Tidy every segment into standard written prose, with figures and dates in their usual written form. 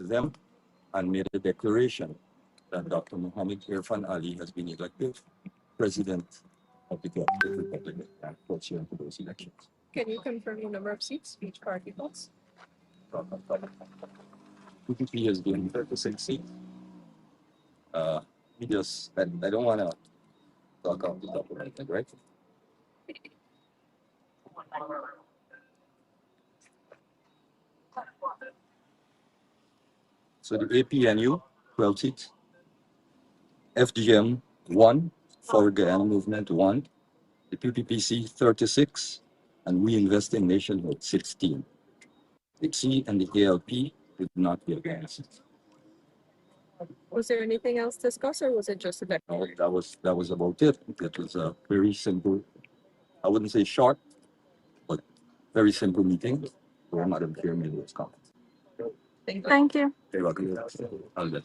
them and made a declaration that Dr. Muhammad Irfan Ali has been elected president of the Republic of Ghana pursuant to those elections. Can you confirm the number of seats each party holds? PPP has been 36 seats. We just, I don't want to talk off the top of my head, right? So the APNU, 12 seats. FGM, 1. Forward Guyana Movement, 1. The PPPC, 36. And We Invest in Nationhood, 16. The T and the ALP did not get against. Was there anything else discussed, or was it just a No, declaration? that was about it. It was a very simple, I wouldn't say short, but very simple meeting where Madam Chair made those comments. Thank you. Thank you. Very welcome. I'll let.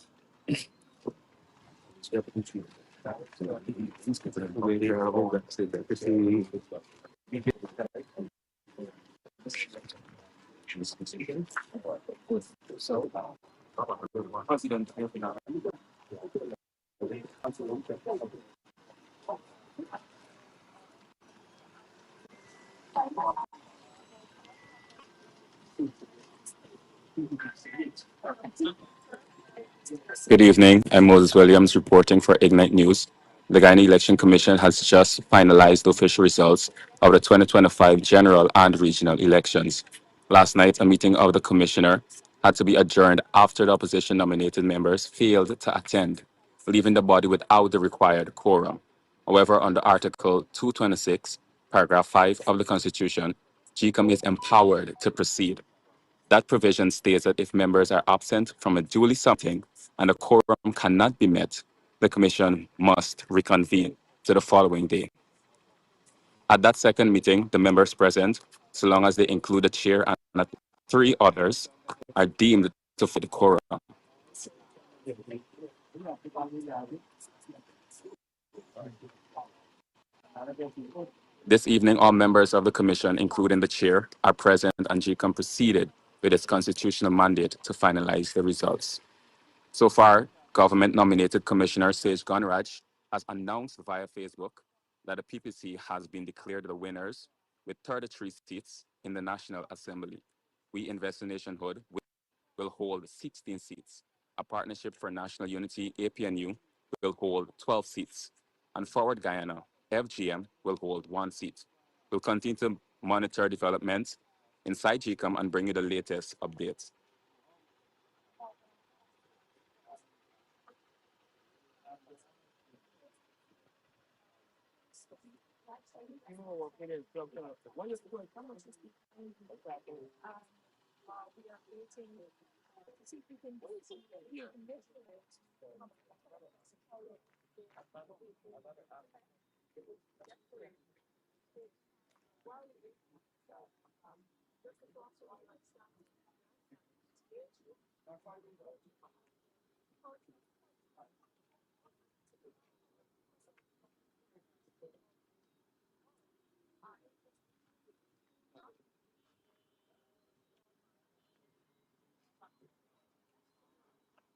Good evening. I'm Moses Williams reporting for Ignite News. The Guyana Election Commission has just finalized the official results of the 2025 general and regional elections. Last night, a meeting of the commissioner had to be adjourned after the opposition nominated members failed to attend, leaving the body without the required quorum. However, under Article 226, paragraph 5 of the Constitution, GCOM is empowered to proceed. That provision states that if members are absent from a duly something and a quorum cannot be met, the commission must reconvene to the following day. At that second meeting, the members present, so long as they include the chair and three others, are deemed to fill the quorum. This evening, all members of the commission, including the chair, are present, and GCOM proceeded with its constitutional mandate to finalize the results. So far, government-nominated Commissioner Sage Gunraj has announced via Facebook that the PPC has been declared the winners with 33 seats in the National Assembly. We Invest in Nationhood will hold 16 seats. A Partnership for National Unity, APNU, will hold 12 seats. And Forward Guyana, FGM, will hold 1 seat. We'll continue to monitor developments inside GCOM and bring you the latest updates.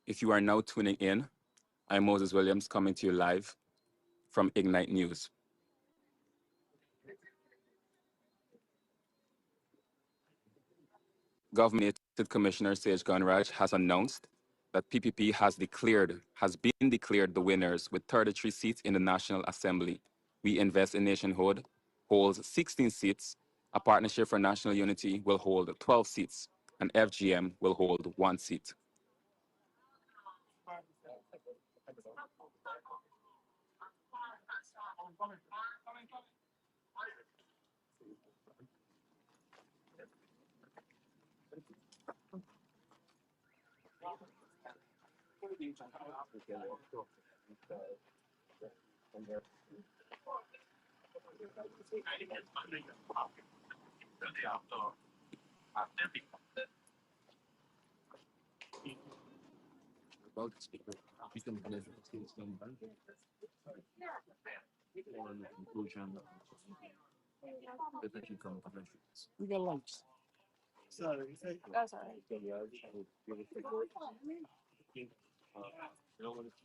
If you are now tuning in, I'm Moses Williams coming to you live from Ignite News. Government Commissioner Sage Gunraj has announced that PPP has been declared the winners with 33 seats in the National Assembly. We Invest in Nationhood holds 16 seats. A Partnership for National Unity will hold 12 seats, and FGM will hold 1 seat. Sorry. That's all right.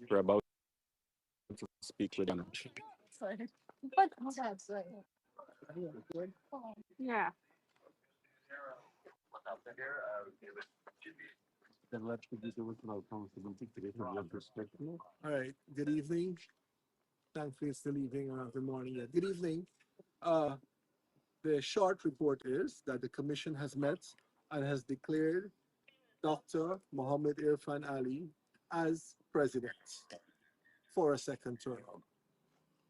We're about to speak with them. Sorry. But that's right. Yeah. Then let's begin with my accountability today from your perspective. All right. Good evening. Thankfully, it's still evening or the morning yet. Good evening. Uh, the short report is that the commission has met and has declared Dr. Mohammed Irfan Ali as president for a second term.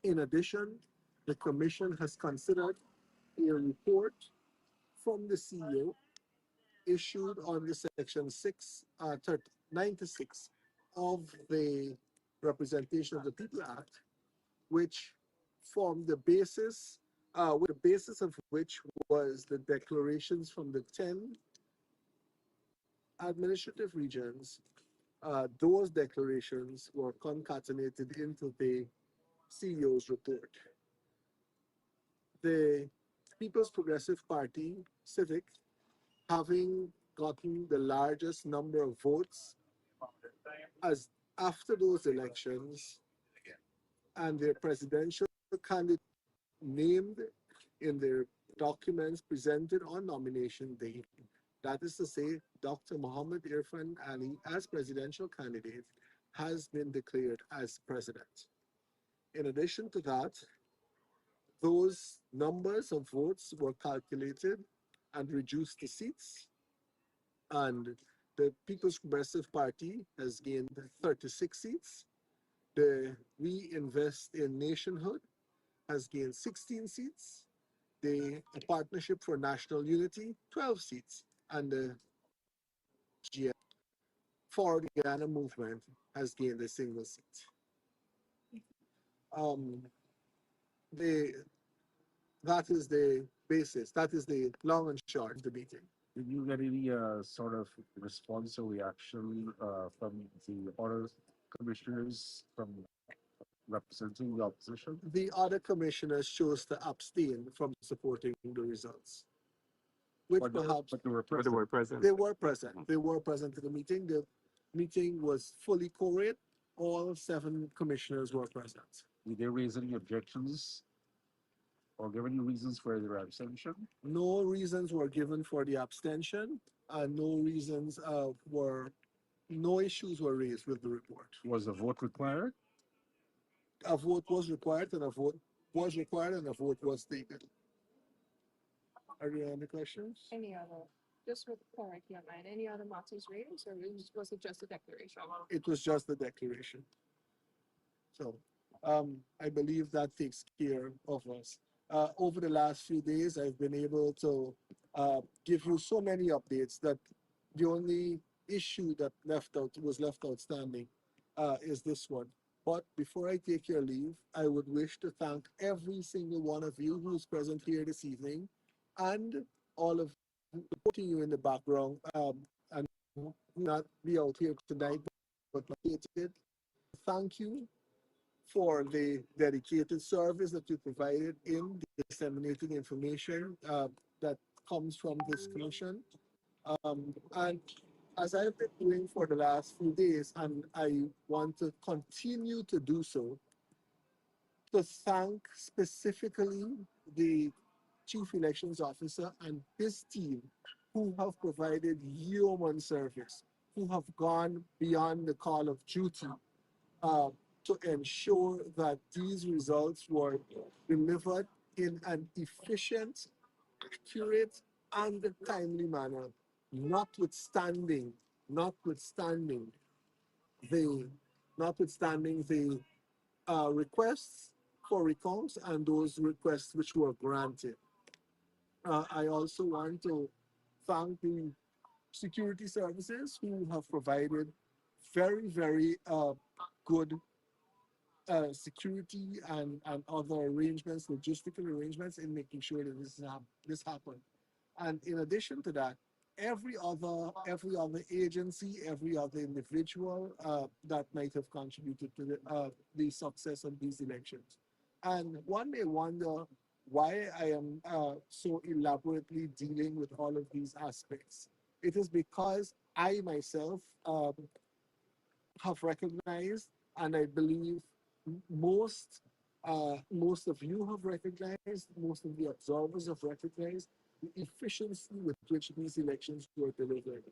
In addition, the commission has considered a report from the CEO issued on the section 96 of the Representation of the People Act, which formed the basis of which was the declarations from the 10 administrative regions. Those declarations were concatenated into the CEO's report. The People's Progressive Party, Civic, having gotten the largest number of votes as after those elections and their presidential candidate named in their documents presented on nomination day. That is to say, Dr. Mohammed Irfan Ali, as presidential candidate, has been declared as president. In addition to that, those numbers of votes were calculated and reduced to seats, and the People's Progressive Party has gained 36 seats. The We Invest in Nationhood has gained 16 seats. The Partnership for National Unity, 12 seats. And the GM for the Guyana movement has gained a single seat. Um, the, that is the basis. That is the long and short of the meeting. Did you get any sort of response or reaction from the other commissioners from representing the opposition? The other commissioners chose to abstain from supporting the results, which perhaps But they were present. they were present. They were present at the meeting. The meeting was fully quorate. All 7 commissioners were present. Did they raise any objections or give any reasons for their abstention? No reasons were given for the abstention, and no issues were raised with the report. Was a vote required? A vote was required, and a vote was taken. Are there any questions? Any other, just with correct your mind, any other matters raised, or was it just a declaration? It was just the declaration. So I believe that takes care of us. Over the last few days, I've been able to give you so many updates that the only issue that was left outstanding is this one. But before I take your leave, I would wish to thank every single one of you who's present here this evening, and all of you supporting you in the background, and who not be out here tonight, but participated. Thank you for the dedicated service that you provided in disseminating information that comes from this commission. And as I've been doing for the last few days, and I want to continue to do so, to thank specifically the Chief Elections Officer and his team who have provided human service, who have gone beyond the call of duty uh, to ensure that these results were delivered in an efficient, accurate, and timely manner, notwithstanding the notwithstanding the requests for recounts and those requests which were granted. I also want to thank the security services who have provided very, very good security and other arrangements, logistical arrangements in making sure that this happened. And in addition to that, every other agency, every other individual that might have contributed to the success of these elections. And one may wonder why I am so elaborately dealing with all of these aspects. It is because I myself have recognized, and I believe most of you have recognized, most of the observers have recognized the efficiency with which these elections were delivered.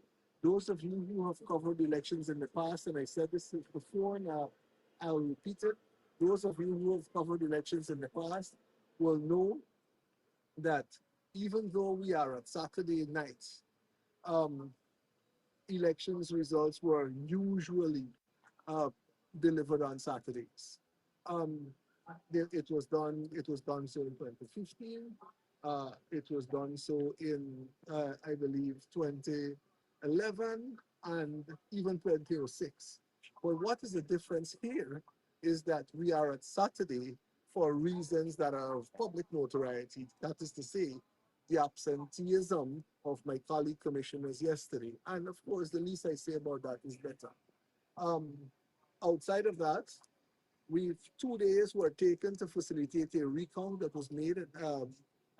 Those of you who have covered elections in the past, and I said this before, now I'll repeat it. Those of you who have covered elections in the past will know that even though we are at Saturday night, um, elections results were usually uh, delivered on Saturdays. Um, it was done. It was done so in 2015. It was done so in I believe 2011 and even 2006. But what is the difference here is that we are at Saturday for reasons that are of public notoriety. That is to say, the absenteeism of my colleague commissioners yesterday. And of course, the least I say about that is better. Um, outside of that, we've 2 days were taken to facilitate a recount that was made,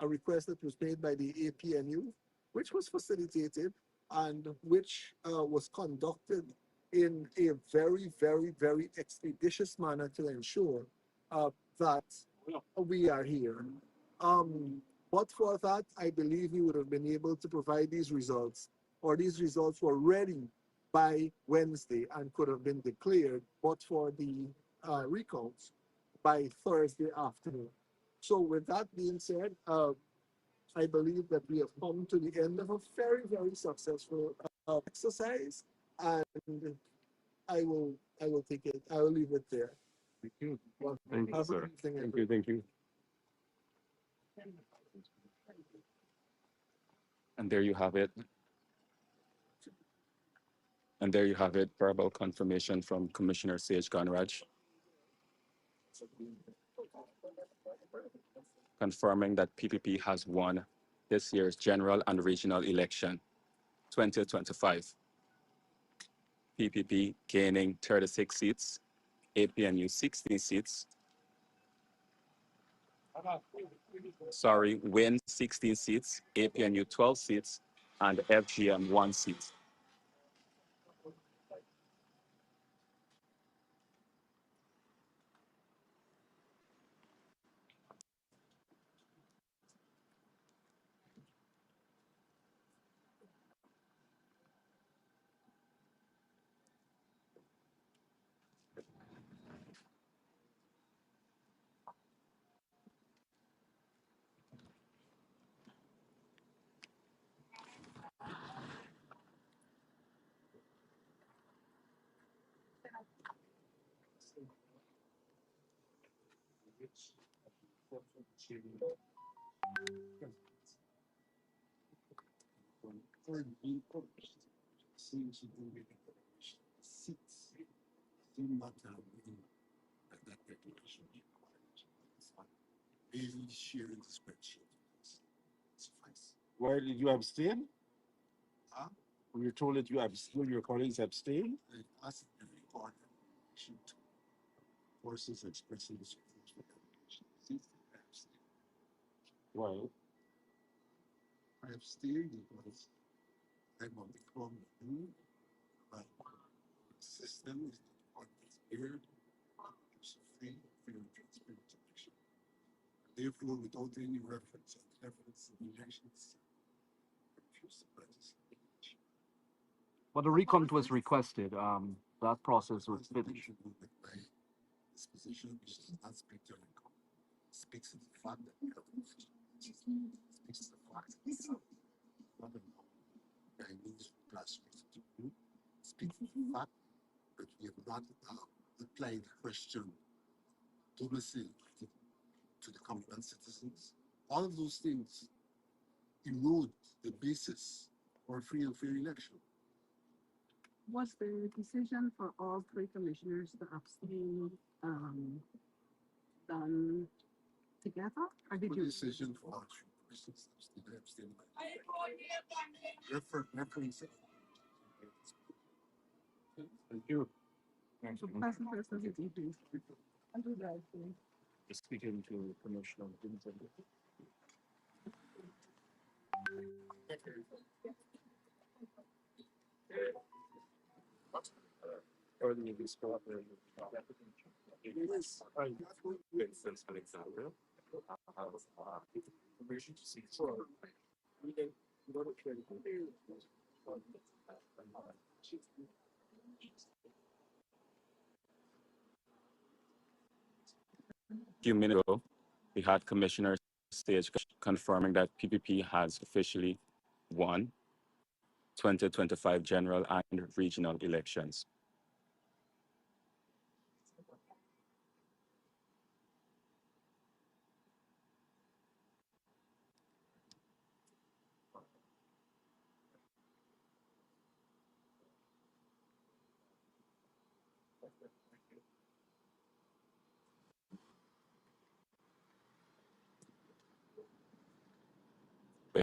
a request that was made by the APNU, which was facilitated and which was conducted in a very, very, very expeditious manner to ensure that we are here. Um, but for that, I believe we would have been able to provide these results, or these results were ready by Wednesday and could have been declared, but for the recounts by Thursday afternoon. So, with that being said, I believe that we have come to the end of a very, very successful exercise, and I will take it. I will leave it there. Thank you. Well, Thank you, have a sir. good evening, Thank everyone. you. Thank you. And there you have it. And there you have it, verbal confirmation from Commissioner Sage Ganraj, confirming that PPP has won this year's general and regional election 2025. PPP gaining 36 seats, APNU 16 seats, win 16 seats, APNU 12 seats, and FGM 1 seat. Seems to be seats. Seem not to have been at that declaration. It's fine. Maybe sharing the spreadsheet. Suffice. Why did you abstain? Huh? When you're told that you abstain, your colleagues abstain? They asked every part to forces expressing the support for the Well, I abstained because I'm on the club new, but the system is not on this period. It's free, fair, and transparent election. Therefore, without any reference and evidence of elections, I refuse to participate. Well, the recount was requested. That process was finished. My disposition, which does not speak to the code, speaks to the fact that we have speaks to the fact that it's not a Chinese grassroots to do, speaks to the fact that we have not applied the question domicile to the common citizens. All of those things erode the basis for a free and fair election. Was the decision for all three commissioners to abstain done together, or did The you? decision for all three persons abstain. Reference. thank you. So pass the first of the please. I'll do that. Please. Speaking to Commissioner Vincent. Few minutes ago, we had Commissioner Stage confirming that PPP has officially won 2025 general and regional elections.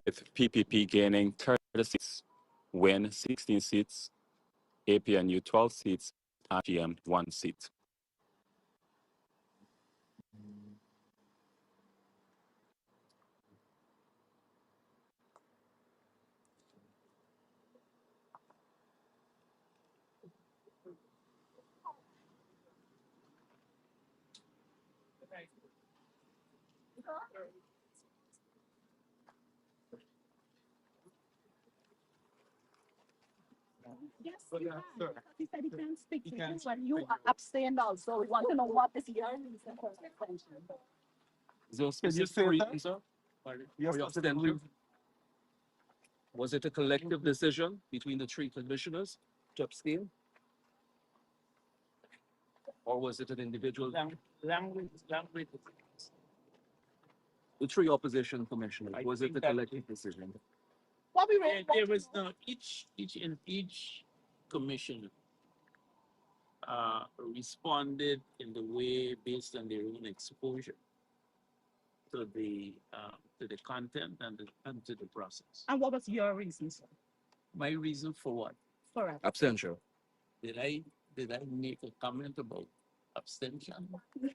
With PPP gaining 30 seats, WIN 16 seats, APNU 12 seats, and GM 1 seat. Yes, you can. He said he can speak to you when you abstained also. We want to know what is your reason for abstention. Is there a Can you specific say that? reason, sir? Yes, For your abstention? Was it a collective decision between the three commissioners to abstain? Or was it an individual? Language. The three opposition commissioners, was it a collective decision? What we There was no each commission responded in the way based on their own exposure to the content and to the process. And what was your reason, sir? My reason for what? For it? Abstention. Did I make a comment about abstention?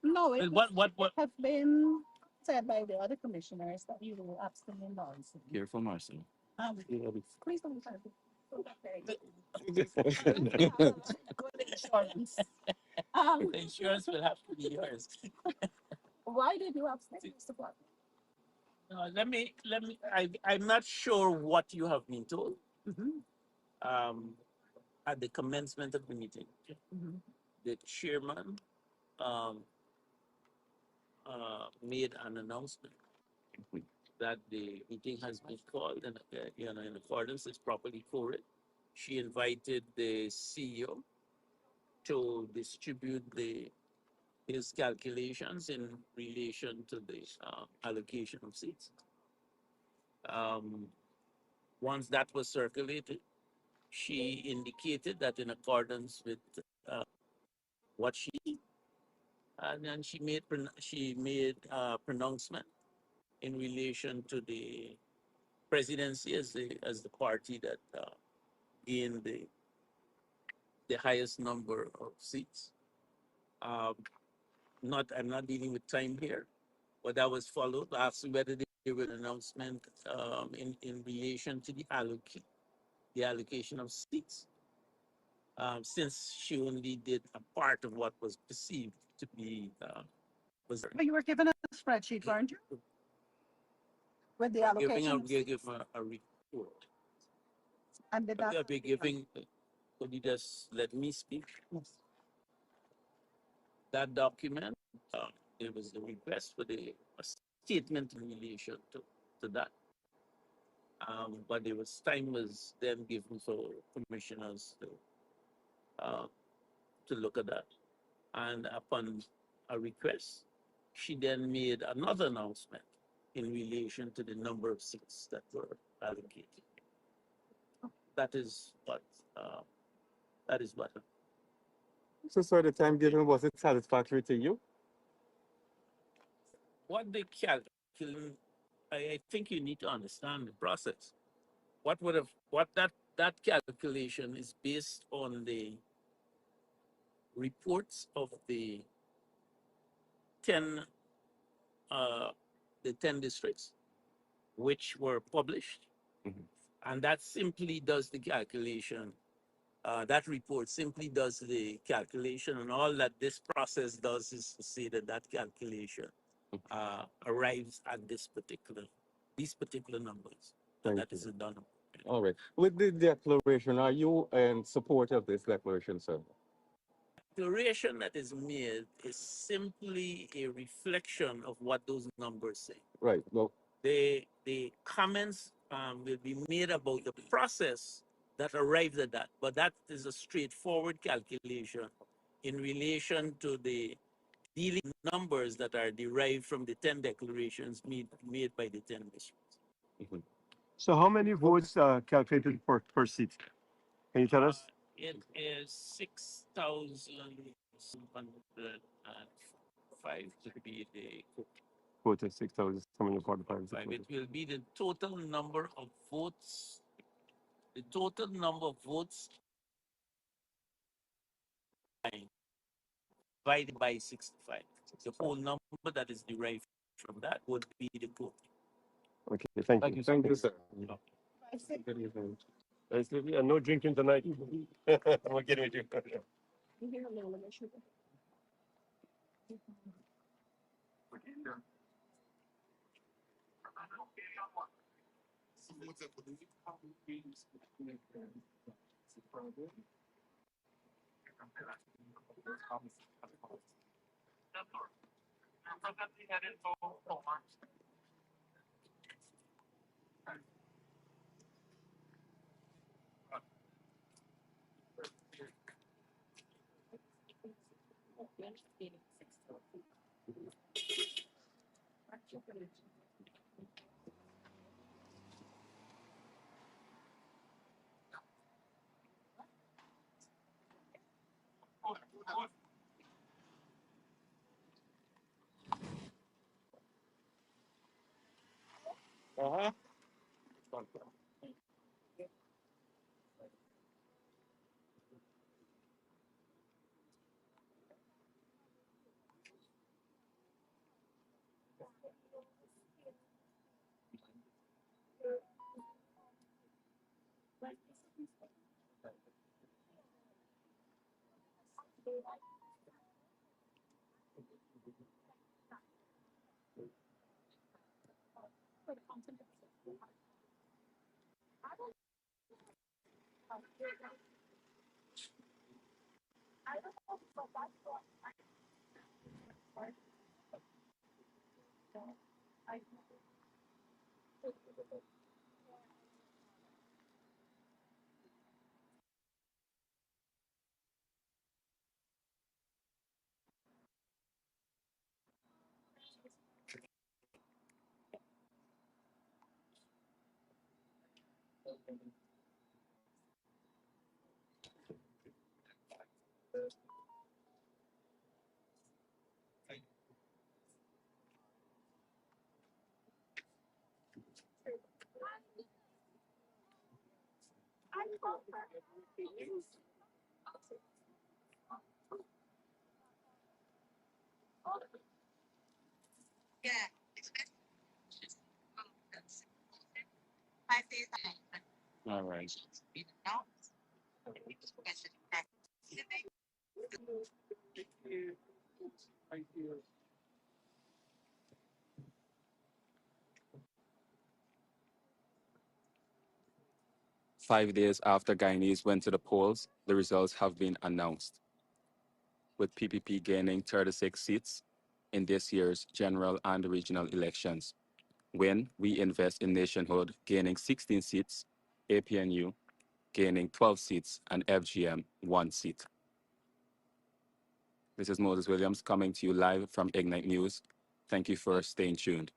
No, Well, it what have been said by the other commissioners that you will abstain also. Careful, Marcel. Please don't try to. Good insurance. the insurance will have to be yours. Why did you abstain, Mr. Clark? No, I'm not sure what you have been told. Um, at the commencement of the meeting, the chairman um, made an announcement that the meeting has been called and in accordance is properly quoted. She invited the CEO to distribute his calculations in relation to the allocation of seats. Um, once that was circulated, she indicated that in accordance with what she and then she made a pronouncement in relation to the presidency as the party that gained the highest number of seats. Um, not I'm not dealing with time here, but that was followed. I asked whether there was an announcement in relation to the allocation of seats. Since she only did a part of what was perceived to be was But you were given a spreadsheet, weren't you? With the giving allocation. a report. And did that? I'll be giving. Could you just let me speak? Yes. That document, there was a request for a statement in relation to that. But there was time was then given for commissioners to look at that. And upon a request, she then made another announcement in relation to the number of seats that were allocated. That is what that is what So, sir, the time given, was it satisfactory to you? what they calculate. I think you need to understand the process. What that calculation is based on the reports of 10 uh, the 10 districts which were published And that simply does the calculation. That report simply does the calculation, and all that this process does is to say that that calculation arrives at these particular numbers. And Thank that is you. a done. All right. With the declaration, are you in support of this declaration, sir? Declaration that is made is simply a reflection of what those numbers say. Right. Well, The comments will be made about the process that arrived at that, but that is a straightforward calculation in relation to the dealing numbers that are derived from the 10 declarations made by the 10 districts. mhm. So how many votes calculated per seat? Can you tell us? It is 6,705 to be the Voted 6,745. five. It will be the total number of votes. The total number of votes divided by 65. The whole number that is derived from that would be the quote. Okay, thank you. Thank you, sir. Good evening. No drinking tonight. We're getting with you. Uh-huh. 5 days. All right. 5 days after Guyanese went to the polls, the results have been announced, with PPP gaining 36 seats in this year's general and regional elections. When We Invest in Nationhood gaining 16 seats, APNU gaining 12 seats, and FGM 1 seat. This is Moses Williams coming to you live from Ignite News. Thank you for staying tuned.